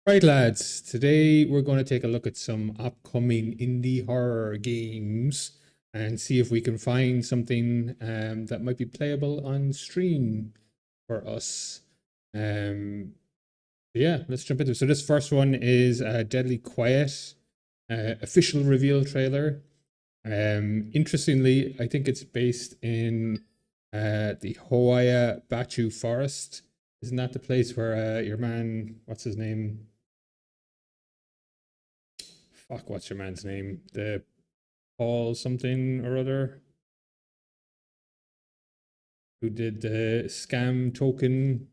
Right, lads, today we're going to take a look at some upcoming indie horror games and see if we can find something that might be playable on stream for us. Yeah, let's jump into it. So this first one is Deadly Quiet, official reveal trailer. Interestingly, I think it's based in the Hawaii Batuu Forest. Isn't that the place where your man, what's his name? Fuck, what's your man's name? The Paul something or other who did the scam token.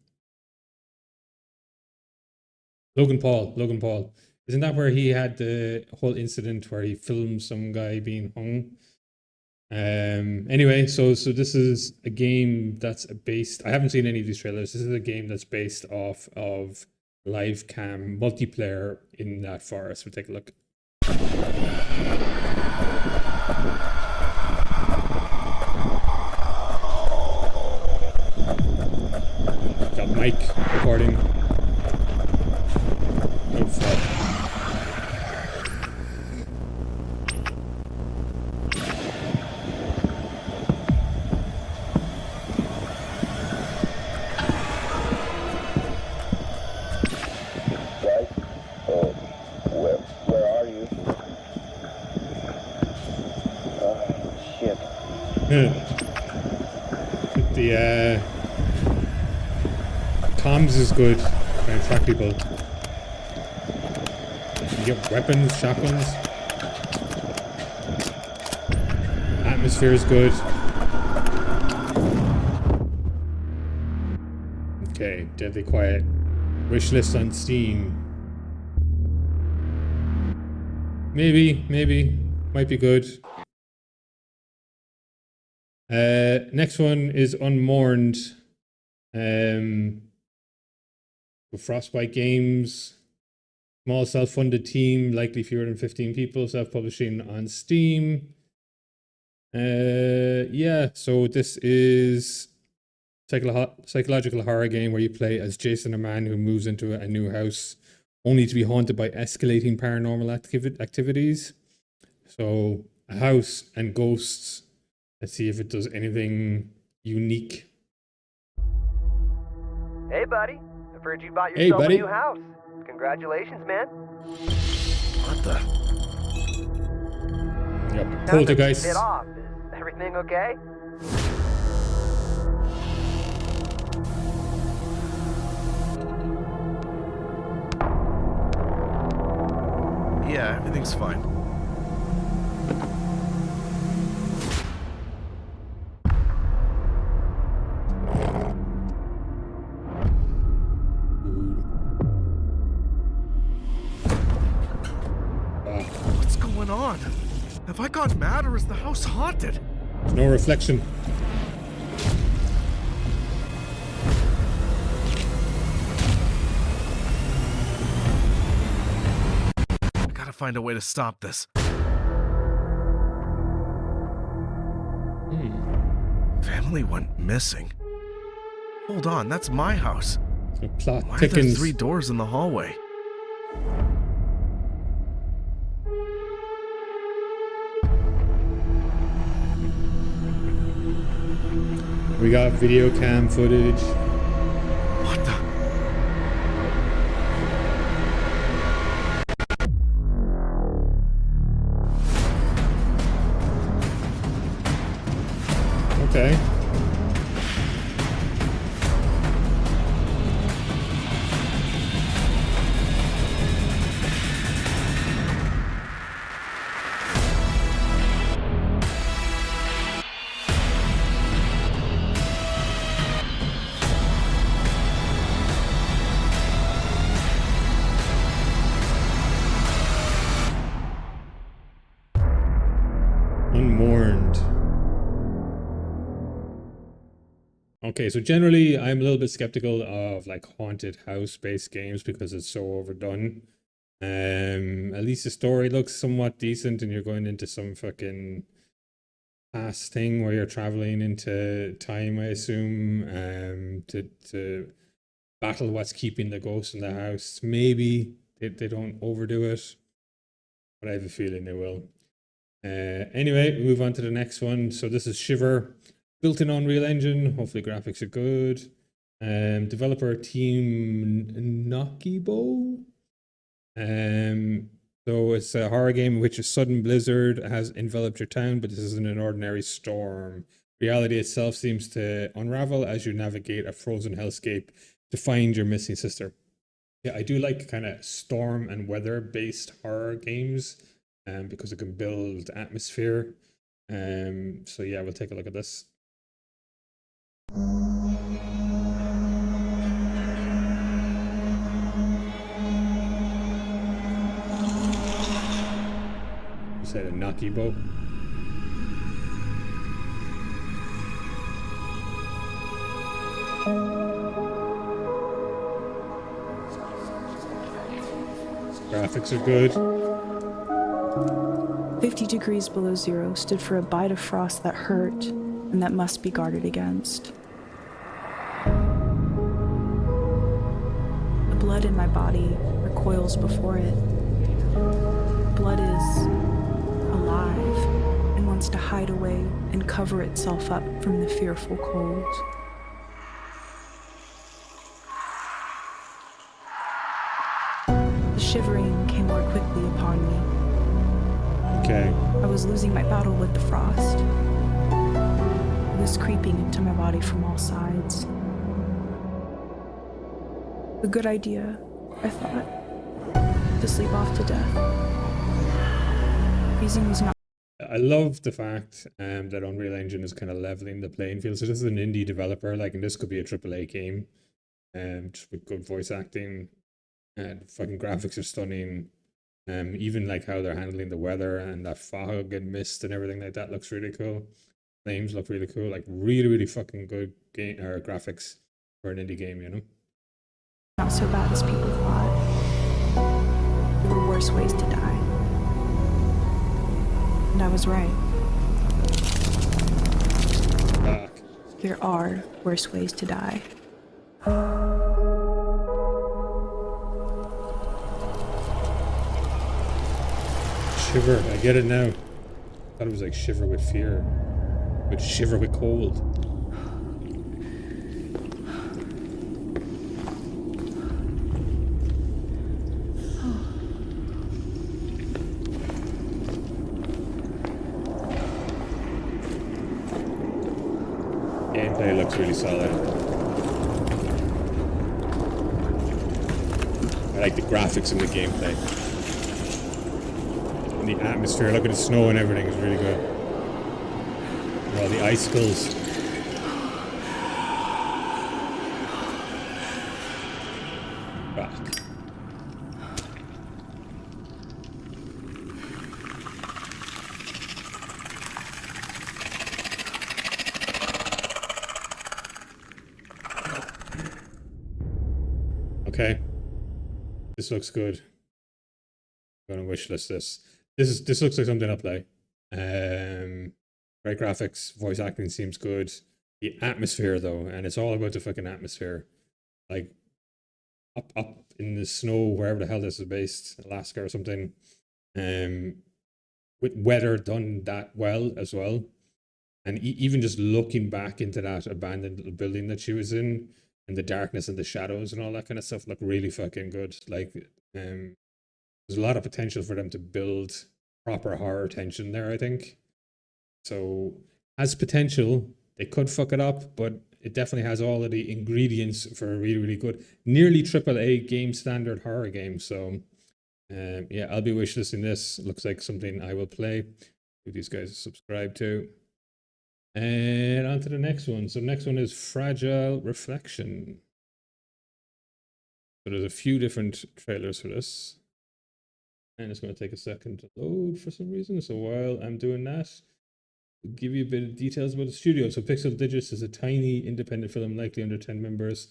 Logan Paul. Logan Paul. Isn't that where he had the whole incident where he filmed some guy being hung? Anyway, so this is a game that's based. I haven't seen any of these trailers. This is a game that's based off of live cam multiplayer in that forest. We'll take a look. Got mic recording. Oh fuck. Guys, where are you? Shit. The comms is good. Trying to track people. You get weapons, shotguns. Atmosphere is good. Okay, Deadly Quiet. Wish list on Steam. Maybe. Might be good. Next one is Unmorned. Frostbite Games. Small self-funded team, likely fewer than 15 people, self-publishing on Steam. Yeah, so this is psychological horror game where you play as Jason, a man who moves into a new house only to be haunted by escalating paranormal activities. So a house and ghosts. Let's see if it does anything unique. Hey, buddy. I've heard you bought Hey, yourself buddy. a new house. Congratulations, man. What the? Yep, Sounds like you poltergeist. hit off. Is everything okay? Yeah, everything's fine. What's going on? Have I gone mad or is the house haunted? No reflection. I gotta find a way to stop this. Family went missing. Hold on, that's my house. So plot Why are there thickens. 3 doors in the hallway? We got video cam footage. What the? Okay. Unmorned. Okay, so generally I'm a little bit skeptical of like haunted house-based games because it's so overdone. At least the story looks somewhat decent and you're going into some fucking past thing where you're traveling into time, I assume, to battle what's keeping the ghost in the house. Maybe they don't overdo it, but I have a feeling they will. Anyway, we move on to the next one. So this is Shiver, built in Unreal Engine. Hopefully graphics are good. Developer team Nakibo. So it's a horror game in which a sudden blizzard has enveloped your town, but this isn't an ordinary storm. Reality itself seems to unravel as you navigate a frozen hellscape to find your missing sister. Yeah, I do like kind of storm and weather based horror games, because it can build atmosphere. So yeah, we'll take a look at this. You said a Nakibo. Graphics are good. 50 degrees below zero stood for a bite of frost that hurt and that must be guarded against. The blood in my body recoils before it. Blood is alive and wants to hide away and cover itself up from the fearful cold. The shivering came more quickly upon me. Okay. I was losing my battle with the frost. It was creeping into my body from all sides. A good idea, I thought, to sleep off to death. Freezing was not. I love the fact that Unreal Engine is kind of leveling the playing field. So this is an indie developer, like, and this could be a AAA game, just with good voice acting, and fucking graphics are stunning. Even like how they're handling the weather and that fog and mist and everything like that looks really cool. Flames look really cool. Like really fucking good game or graphics for an indie game, you know? Not so bad as people thought. There were worse ways to die. And I was right. Fuck. There are worse ways to die. Shiver, I get it now. I thought it was like shiver with fear. But shiver with cold. Gameplay looks really solid. I like the graphics and the gameplay. And the atmosphere, look at the snow and everything is really good. And all the icicles. Fuck. Okay. This looks good. I'm gonna wishlist this. This looks like something I'll play. Great graphics, voice acting seems good. The atmosphere though, and it's all about the fucking atmosphere. Like up in the snow, wherever the hell this is based, Alaska or something. With weather done that well as well. And even just looking back into that abandoned little building that she was in, and the darkness and the shadows and all that kind of stuff look really fucking good. Like, there's a lot of potential for them to build proper horror tension there, I think. So, has potential. They could fuck it up, but it definitely has all of the ingredients for a really good, nearly AAA game standard horror game. So, yeah, I'll be wishlisting this. Looks like something I will play. Who these guys subscribe to. And on to the next one. So next one is Fragile Reflection. So there's a few different trailers for this. And it's going to take a second to load for some reason. So while I'm doing that, I'll give you a bit of details about the studio. So Pixel Digits is a tiny independent film, likely under 10 members,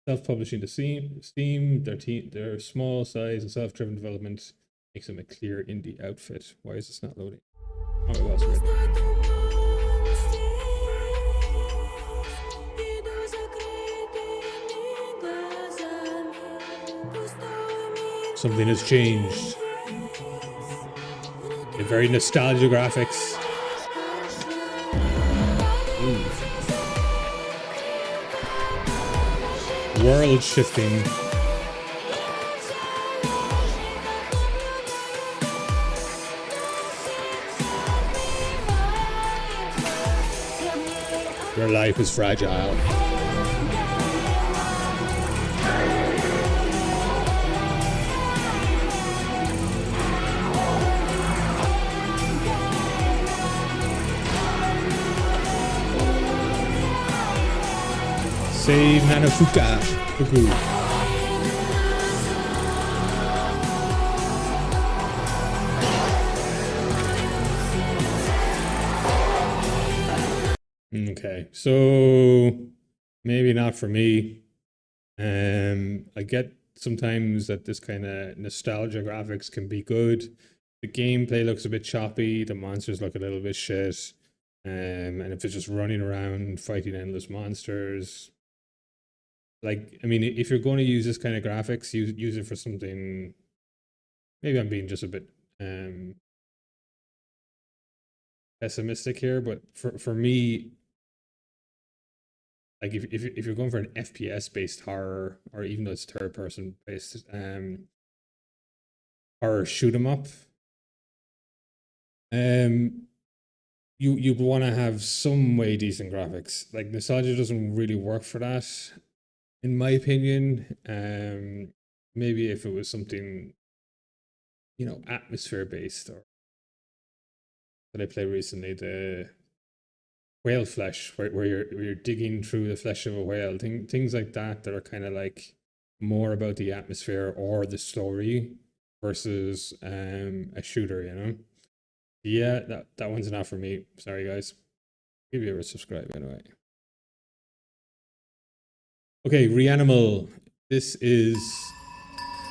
self-publishing to Steam. Their small size and self-driven development makes them a clear indie outfit. Why is this not loading? Oh, it was ready. Something has changed. A very nostalgia graphics. World shifting. Your life is fragile. Say Nanafuka. Fuku. Okay, so maybe not for me. I get sometimes that this kind of nostalgia graphics can be good. The gameplay looks a bit choppy. The monsters look a little bit shit. And if it's just running around fighting endless monsters, like, I mean, if you're going to use this kind of graphics, use it for something. Maybe I'm being just a bit pessimistic here, but for me, like if you're going for an FPS based horror, or even though it's third person based horror shoot 'em up, you'd want to have some way decent graphics. Like nostalgia doesn't really work for that, in my opinion. Maybe if it was something, atmosphere based, or that I played recently, the whale flesh, where you're digging through the flesh of a whale, things like that are kind of like more about the atmosphere or the story versus a shooter. Yeah, that one's not for me. Sorry guys. Give you a subscribe anyway. Okay, Reanimal. This is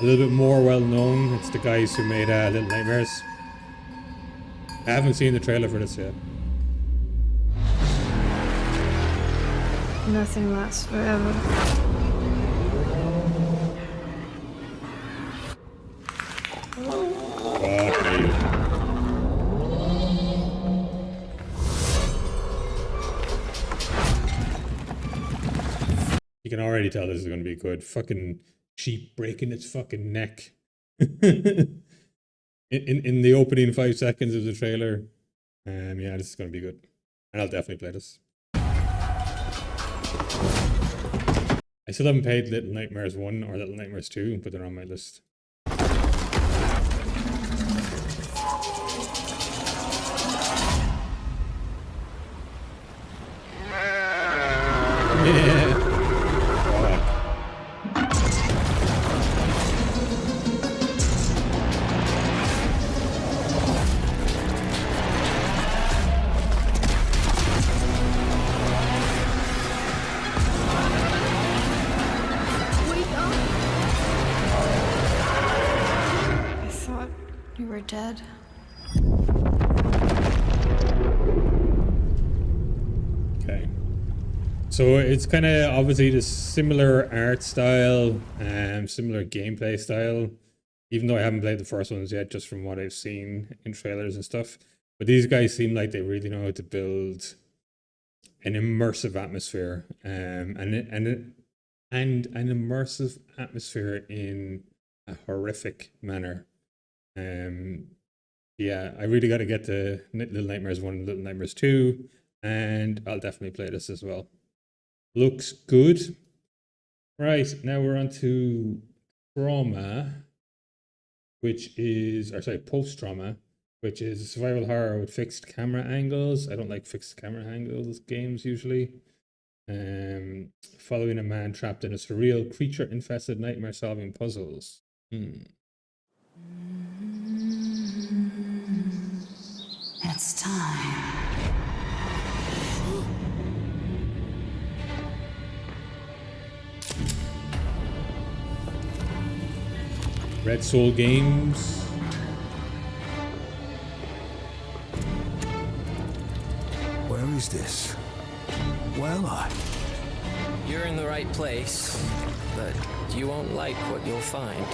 a little bit more well known. It's the guys who made Little Nightmares. I haven't seen the trailer for this yet. Nothing lasts forever. Fuck me. You can already tell this is going to be good. Fucking sheep breaking its fucking neck. in the opening 5 seconds of the trailer. Yeah, this is going to be good. And I'll definitely play this. I still haven't played Little Nightmares 1 or Little Nightmares 2, but they're on my list. Yeah. I thought you were dead. Okay. So it's kind of obviously the similar art style and similar gameplay style, even though I haven't played the first ones yet, just from what I've seen in trailers and stuff. But these guys seem like they really know how to build an immersive atmosphere, and an immersive atmosphere in a horrific manner. Yeah, I really got to get to Little Nightmares 1 and Little Nightmares 2, and I'll definitely play this as well. Looks good. Right, now we're on to Trauma, Post-Trauma, which is a survival horror with fixed camera angles. I don't like fixed camera angles games usually. Following a man trapped in a surreal, creature-infested nightmare-solving puzzles. It's time. Red Soul Games. Where is this? Where am I? You're in the right place, but you won't like what you'll find.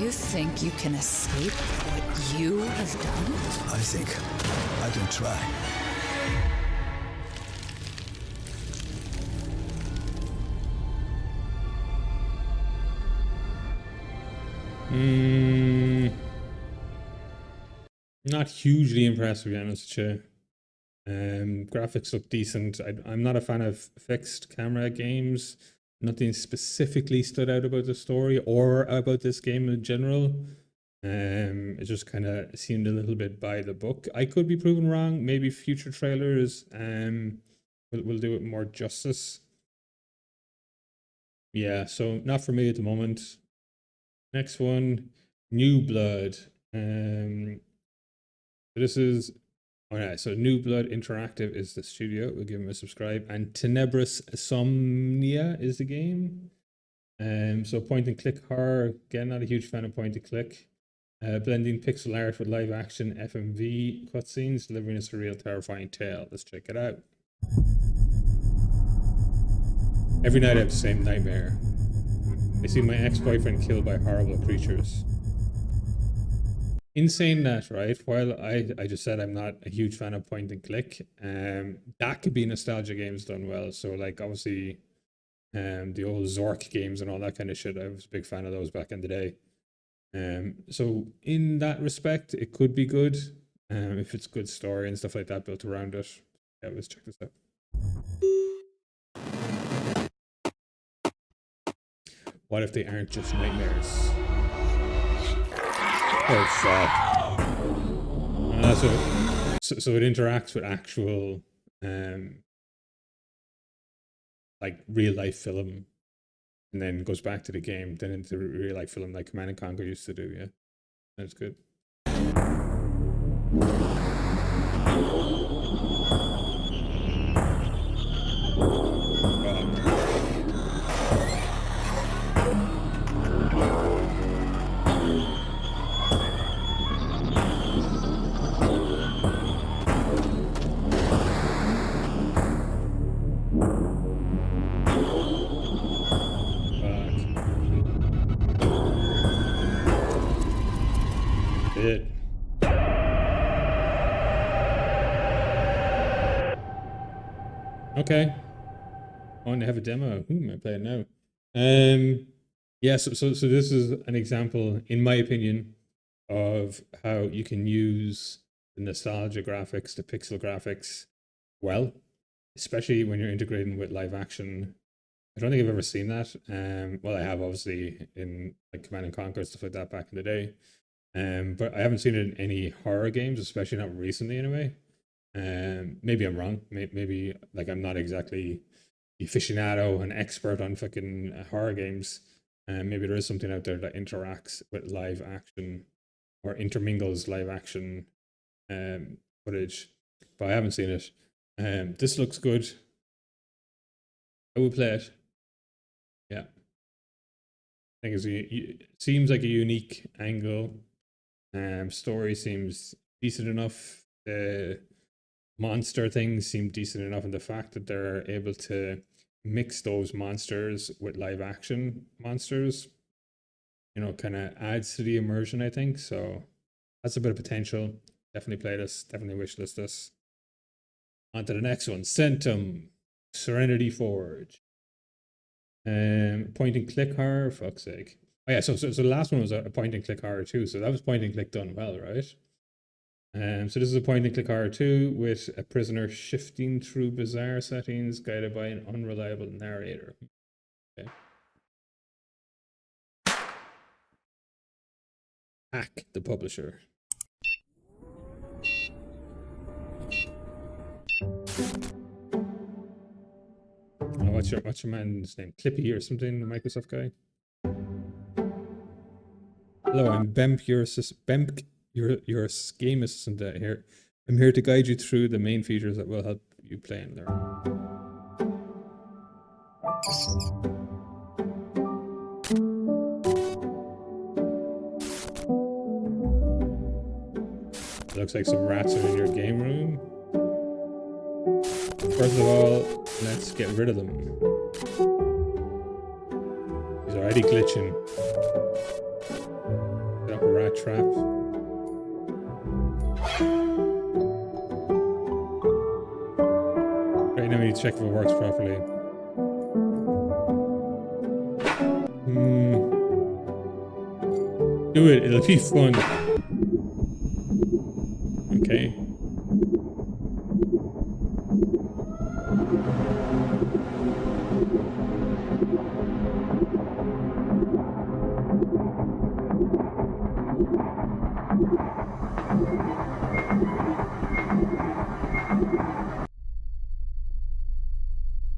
You think you can escape what you have done? I think I can try. Not hugely impressed, to be honest with you. Graphics look decent. I'm not a fan of fixed camera games. Nothing specifically stood out about the story or about this game in general. It just kind of seemed a little bit by the book. I could be proven wrong. Maybe future trailers will do it more justice. Yeah, so not for me at the moment. Next one, New Blood. This is, oh yeah, so New Blood Interactive is the studio. We'll give them a subscribe. And Tenebbrasia is the game. So point and click horror. Again, not a huge fan of point and click. Blending pixel art with live action FMV cutscenes, delivering a surreal, terrifying tale. Let's check it out. Every night I have the same nightmare. I see my ex-boyfriend killed by horrible creatures. In saying that, right, while I just said I'm not a huge fan of point and click, that could be nostalgia games done well. So like obviously the old Zork games and all that kind of shit, I was a big fan of those back in the day. So in that respect, it could be good if it's good story and stuff like that built around it. Yeah, let's check this out. What if they aren't just nightmares? Oh fuck! So it interacts with actual like real life film, and then goes back to the game, then into real life film like Command and Conquer used to do. Yeah, that's good. Okay. Oh, and they have a demo. Who am I playing now? Yeah, so this is an example, in my opinion, of how you can use the nostalgia graphics, the pixel graphics well, especially when you're integrating with live action. I don't think I've ever seen that. Well, I have obviously in like Command and Conquer, stuff like that back in the day. But I haven't seen it in any horror games, especially not recently anyway. Maybe I'm wrong. Maybe like I'm not exactly the aficionado, an expert on fucking horror games. Maybe there is something out there that interacts with live action or intermingles live action footage, but I haven't seen it. This looks good. I would play it. Yeah, I think it seems like a unique angle. Story seems decent enough. The monster things seem decent enough, and the fact that they're able to mix those monsters with live action monsters, you know, kind of adds to the immersion, I think. So that's a bit of potential. Definitely play this. Definitely wishlist this. On to the next one. Centum, Serenity Forge. Point and click horror. Fuck's sake. Oh yeah. So the last one was a point and click horror too. So that was point and click done well, right? So this is a point and click horror 2 with a prisoner shifting through bizarre settings guided by an unreliable narrator. Okay. Hack the publisher. Oh, what's your man's name? Clippy or something, the Microsoft guy? Hello, I'm Bemp, your game assistant here. I'm here to guide you through the main features that will help you play and learn. looks like some rats are in your game room. First of all, let's get rid of them. He's already glitching. Set up a rat trap. Right now we need to check if it works properly. Do it, it'll be fun. Okay.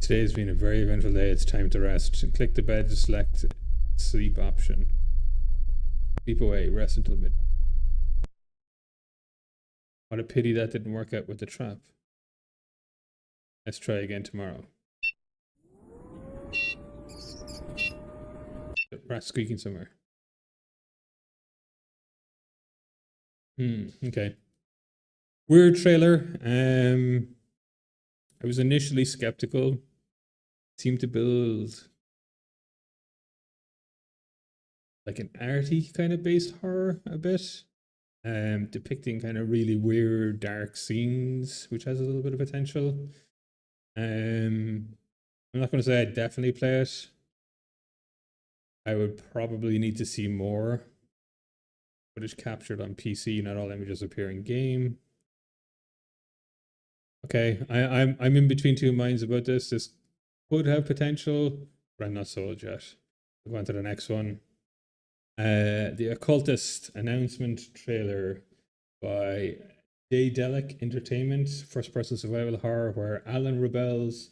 Today has been a very eventful day. It's time to rest. Click the bed to select sleep option. Sleep away, rest until midnight. What a pity that didn't work out with the trap. Let's try again tomorrow. The rat squeaking somewhere. Okay. Weird trailer. I was initially skeptical. Seemed to build like an arty kind of based horror a bit. Depicting kind of really weird dark scenes, which has a little bit of potential. I'm not going to say I'd definitely play it. I would probably need to see more footage captured on PC. Not all images appear in game. Okay, I'm in between two minds about this. This could have potential, but I'm not sold yet. We'll go on to the next one. The Occultist announcement trailer by Daedalic Entertainment, first-person survival horror where Alan Rebels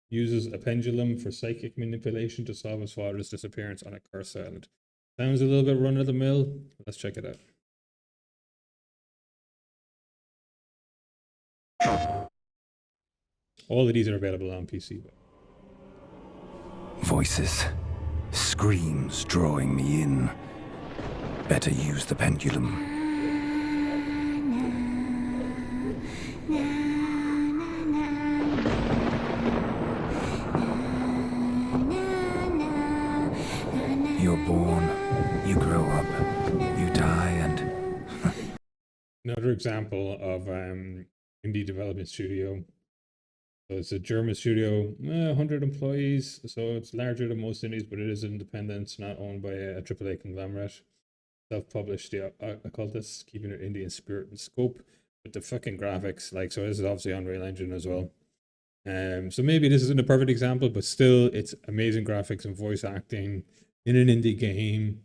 uses a pendulum for psychic manipulation to solve his father's disappearance on a cursed island. Sounds a little bit run-of-the-mill. Let's check it out. All of these are available on PC. Voices. Screams drawing me in. Better use the pendulum. You're born, you grow up, you die, and... Another example of indie development studio. So it's a German studio, 100 employees, so it's larger than most indies, but it is independent. It's not owned by a AAA conglomerate. Self-published, the Occultists, keeping it indie in spirit and scope, with the fucking graphics. Like, so this is obviously Unreal Engine as well. So maybe this isn't a perfect example, but still, it's amazing graphics and voice acting in an indie game.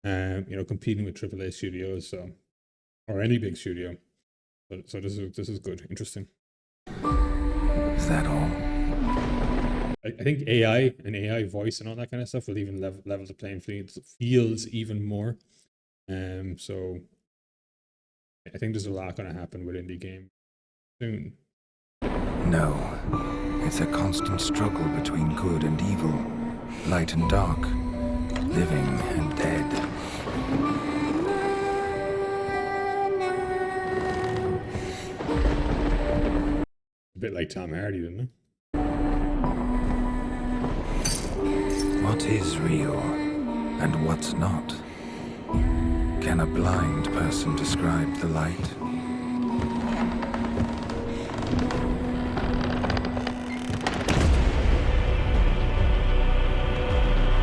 You know, competing with AAA studios, so or any big studio. So this is good, interesting. Is that all? I think AI and AI voice and all that kind of stuff will even level the playing fields even more. So I think there's a lot going to happen with indie game soon. No. It's a constant struggle between good and evil, light and dark, living and dead. A bit like Tom Hardy, didn't it? What is real and what's not? Can a blind person describe the light?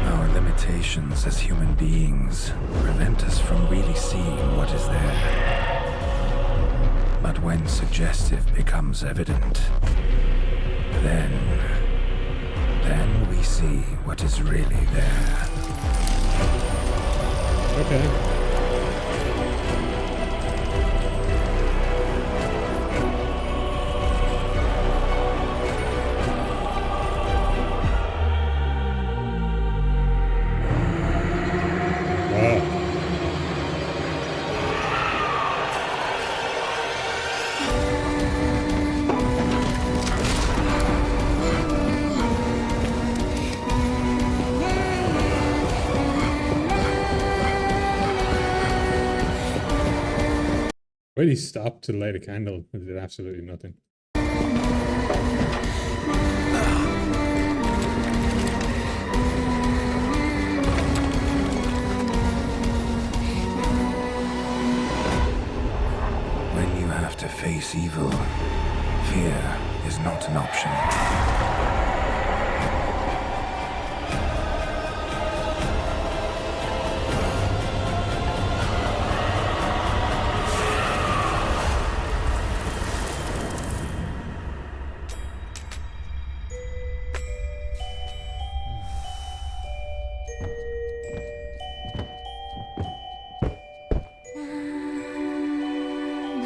Our limitations as human beings prevent us from really seeing what is there. But when suggestive becomes evident, then we see what is really there. Okay. Well, he stopped to light a candle and did absolutely nothing. When you have to face evil, fear is not an option.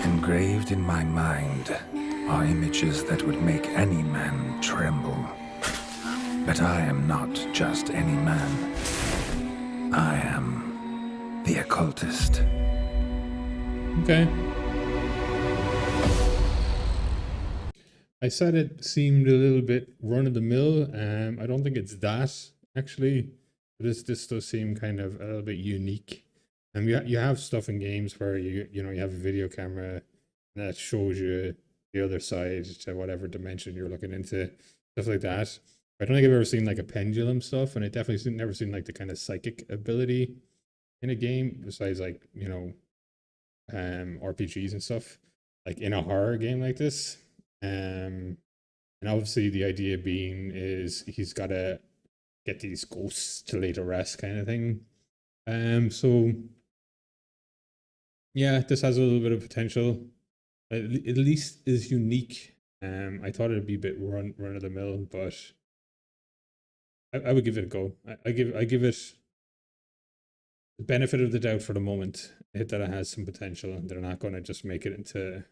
Engraved in my mind are images that would make any man tremble. But I am not just any man. I am the occultist. Okay. I said it seemed a little bit run-of-the-mill. I don't think it's that, actually. This does seem kind of a little bit unique. And you have stuff in games where you have a video camera that shows you the other side to whatever dimension you're looking into, stuff like that. I don't think I've ever seen like a pendulum stuff, and I definitely never seen like the kind of psychic ability in a game besides like RPGs and stuff, like in a horror game like this. And obviously the idea being is he's got to get these ghosts to lay to rest, kind of thing. So yeah, this has a little bit of potential. At least is unique. I thought it'd be a bit run of the mill, but I would give it a go. I give it the benefit of the doubt for the moment, that it has some potential. They're not going to just make it into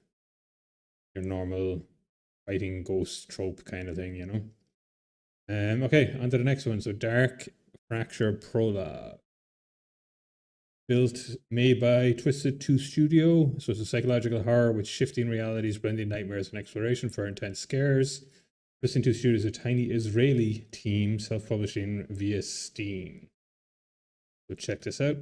your normal fighting ghost trope kind of thing, you know. Okay, on to the next one. So Dark Fracture Prologue. Made by Twisted 2 Studio. So it's a psychological horror with shifting realities, blending nightmares and exploration for intense scares. Twisted 2 Studio is a tiny Israeli team, self-publishing via Steam. So check this out.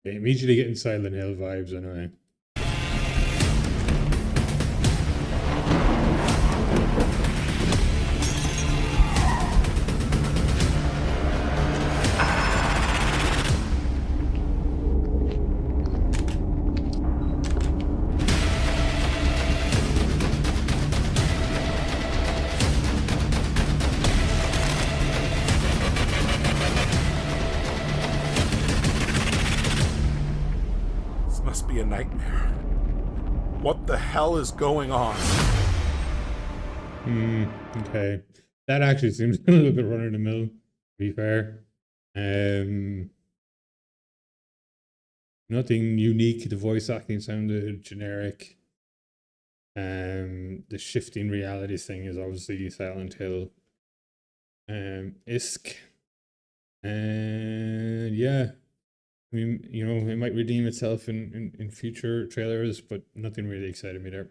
Immediately getting Silent Hill vibes anyway. Be a nightmare. What the hell is going on? Okay. That actually seems a little bit run of the mill, to be fair. Nothing unique. The voice acting sounded generic. The shifting realities thing is obviously Silent Hill. Isk. And yeah. I mean, you know, it might redeem itself in future trailers, but nothing really excited me there.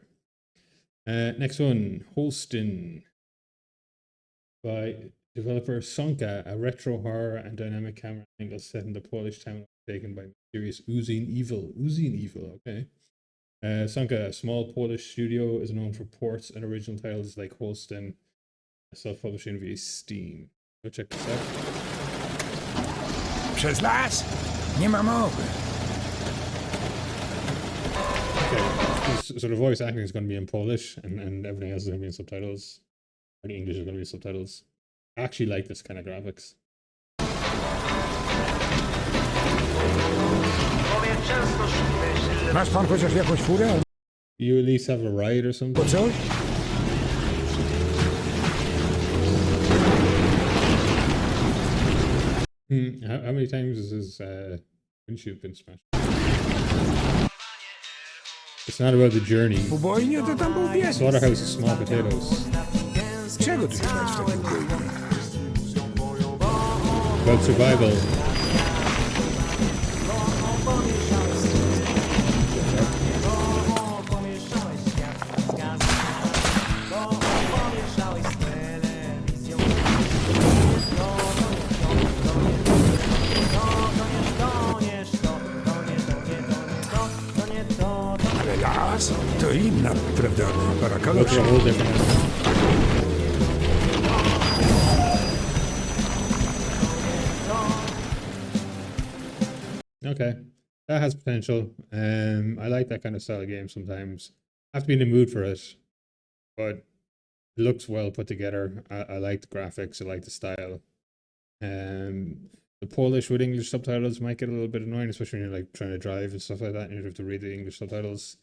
Next one, Holston, by developer Sonka, a retro horror and dynamic camera angle set in the Polish town taken by mysterious oozing evil. Oozing evil, okay. Sonka, a small Polish studio, is known for ports and original titles like Holston, self-publishing via Steam. Go check this out. Przez las? Nie ma mowy. Okay, so the voice acting is going to be in Polish, and everything else is going to be in subtitles. And English is going to be subtitles. I actually like this kind of graphics. Masz pan chociaż jakąś furę? You at least have a ride or something? Po coś? How many times has his windshield been smashed? It's not about the journey. Ubojnie to tam był biedny. Slaughterhouse is small potatoes. Czego ty szukać w takim ubojni? About survival. Ale las to inna, prawda? Go Parakalosz. through a whole different. Okay, that has potential. I like that kind of style of game sometimes. I have to be in the mood for it, but it looks well put together. I like the graphics. I like the style. The Polish with English subtitles might get a little bit annoying, especially when you're like trying to drive and stuff like that, and you have to read the English subtitles.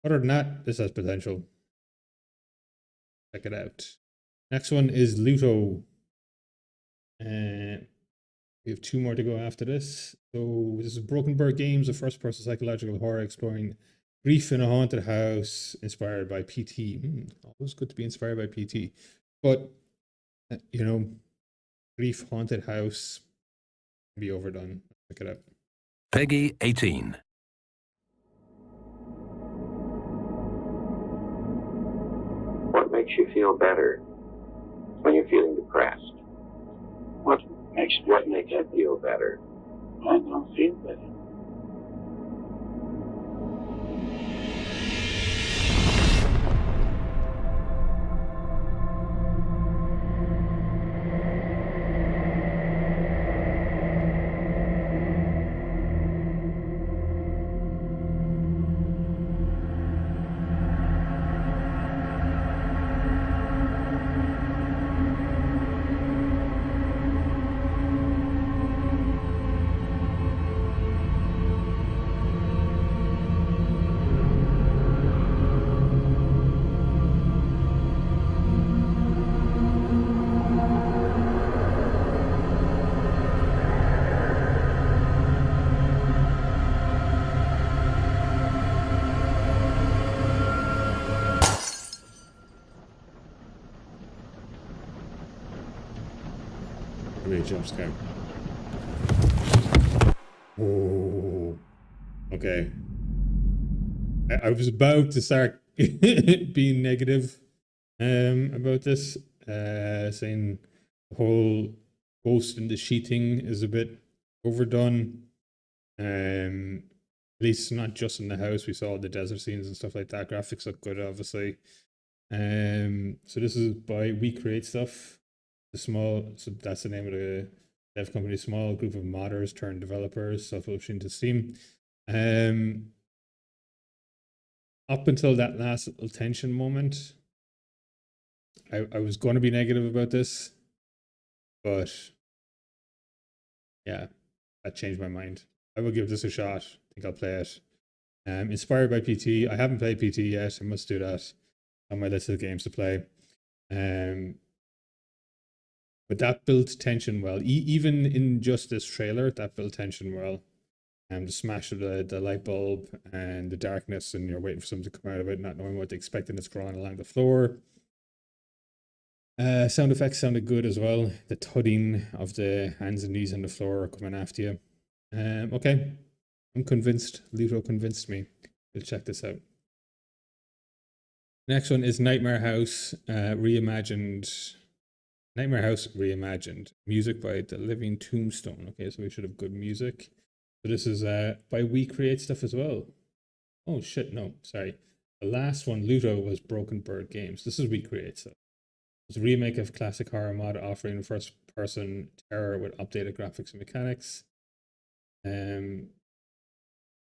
Other than that, this has potential. Check it out. Next one is Luto. We have 2 more to go after this. So this is Broken Bird Games, a first-person psychological horror exploring grief in a haunted house, inspired by PT. Always good to be inspired by PT. But, you know, grief, haunted house, can be overdone. Check it out. Peggy 18. What makes you feel better when you're feeling depressed? What makes you feel better? I don't feel better. Great jump scare. Oh, okay. I was about to start being negative about this, saying the whole ghost in the sheet thing is a bit overdone. At least not just in the house. We saw the desert scenes and stuff like that. Graphics look good, obviously. So this is by We Create Stuff. So that's the name of the dev company. Small group of modders turned developers, self-publishing to Steam. Up until that last little tension moment, I was going to be negative about this, but yeah, that changed my mind. I will give this a shot. I think I'll play it. Inspired by PT. I haven't played PT yet. I must do that on my list of games to play. But that built tension well. Even in just this trailer, that built tension well. The smash of the light bulb and the darkness, and you're waiting for something to come out of it, not knowing what to expect, and it's crawling along the floor. Sound effects sounded good as well. The thudding of the hands and knees on the floor coming after you. Okay, I'm convinced. Luto convinced me. We'll check this out. Next one is Nightmare House Reimagined. Nightmare House Reimagined. Music by The Living Tombstone. Okay, so we should have good music. So this is by We Create Stuff as well. Oh shit, no, sorry. The last one, Luto, was Broken Bird Games. This is We Create Stuff. It's a remake of classic horror mod offering first-person terror with updated graphics and mechanics. So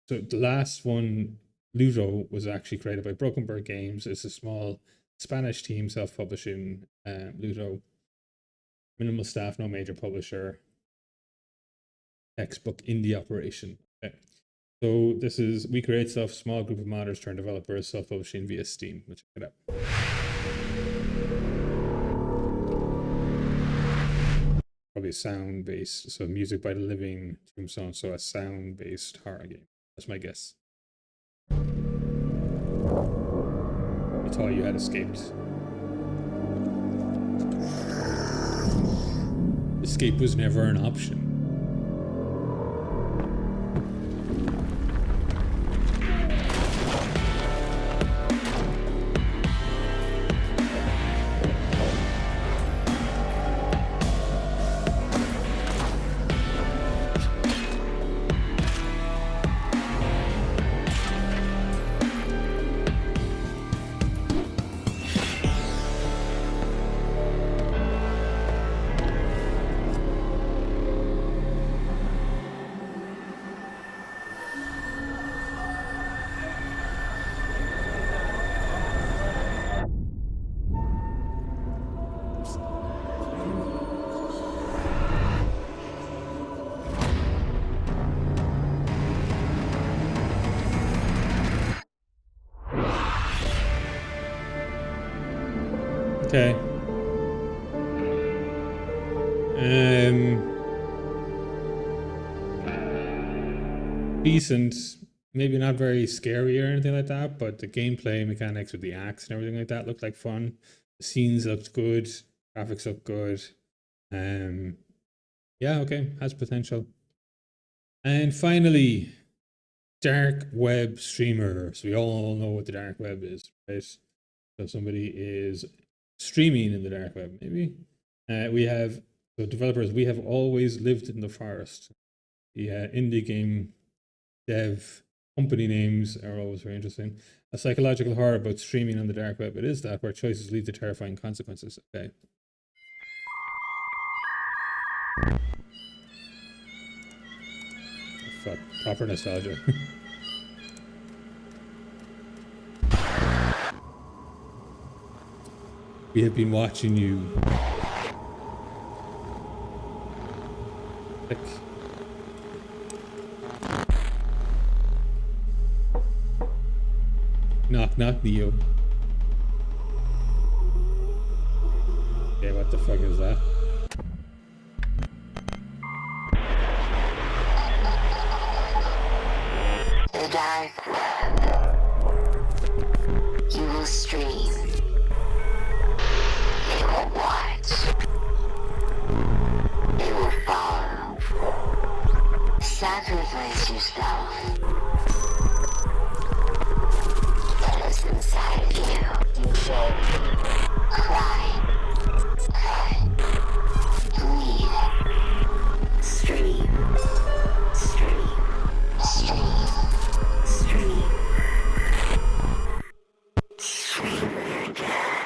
the last one, Luto, was actually created by Broken Bird Games. It's a small Spanish team, self-publishing. Luto, minimal staff, no major publisher. Textbook indie operation. Okay. So this is We Create Stuff, small group of modders turned developers, self-publishing via Steam. We'll check it out. Probably sound-based, so music by The Living Tombstone, so a sound-based horror game. That's my guess. thought you had escaped. Escape was never an option. Okay. Decent. Maybe not very scary or anything like that, but the gameplay mechanics with the axe and everything like that looked like fun. The scenes looked good. Graphics looked good. Yeah, okay. Has potential. And finally, dark web streamer. So we all know what the dark web is, right? So somebody is streaming in the dark web, maybe. We have the developers. We have always lived in the forest. The indie game dev company names are always very interesting. A psychological horror about streaming on the dark web. It is that, where choices lead to terrifying consequences. Okay. Oh, fuck, proper nostalgia. We have been watching you. Click. Knock, knock, Neo. Okay, what the fuck is that? The dark web. You will stream. They will watch. They will follow. Sacrifice yourself. What is inside of you? Cry. Bleed. Stream. Stream. Stream. Stream. Stream with your death.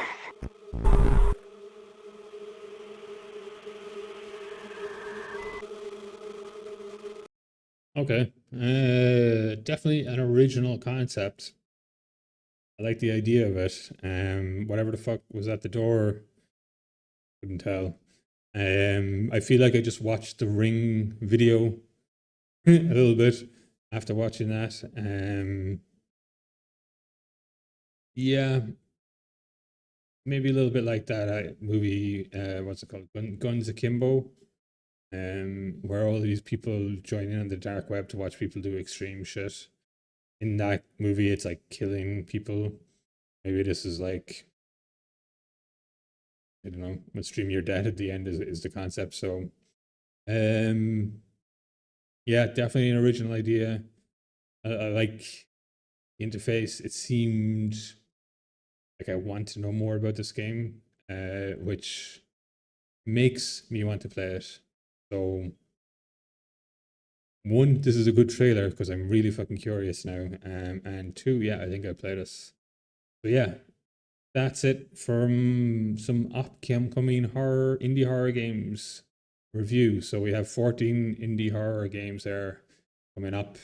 Okay. Definitely an original concept. I like the idea of it. Whatever the fuck was at the door, couldn't tell. I feel like I just watched the Ring video a little bit after watching that. Yeah, maybe a little bit like that movie. What's it called? Guns Akimbo. Where all these people join in on the dark web to watch people do extreme shit. In that movie, it's like killing people. Maybe this is like, I don't know, when stream your death at the end is the concept. So, yeah, definitely an original idea. I like the interface. It seemed like I want to know more about this game, which makes me want to play it. So, one, this is a good trailer because I'm really fucking curious now. And two, yeah, I think I'll play this. So yeah, that's it from some upcoming indie horror games review. So we have 14 indie horror games there coming up.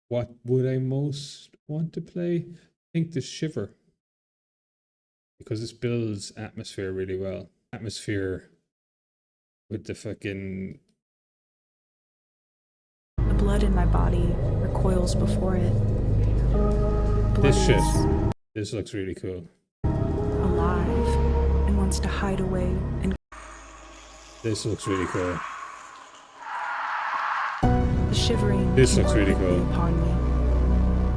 What would I most want to play? I think the Shiver, because this builds atmosphere really well. Atmosphere with the fucking... The blood in my body recoils before it. Blood This shit. is This looks really cool. alive and wants to hide away and... This looks really cool. The shivering This came looks really quickly cool. upon me.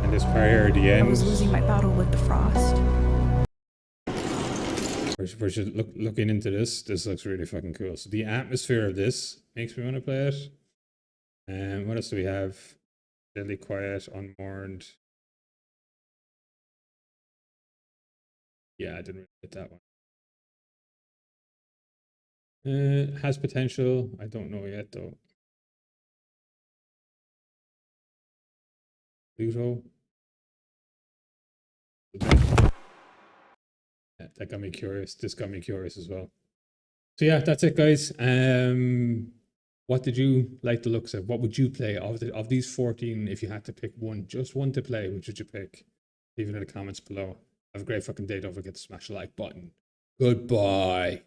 And this part here at the I end. was losing my battle with the frost. We're just looking into this. This looks really fucking cool. So the atmosphere of this makes me want to play it. And what else do we have? Deadly Quiet, Unmorned. Yeah, I didn't really get that one. Has potential. I don't know yet though. Pluto. Yeah, that got me curious. This got me curious as well. So yeah, that's it, guys. What did you like the looks of? What would you play of these 14? If you had to pick one, just one to play, which would you pick? Leave it in the comments below. Have a great fucking day. Don't forget to smash the like button. Goodbye.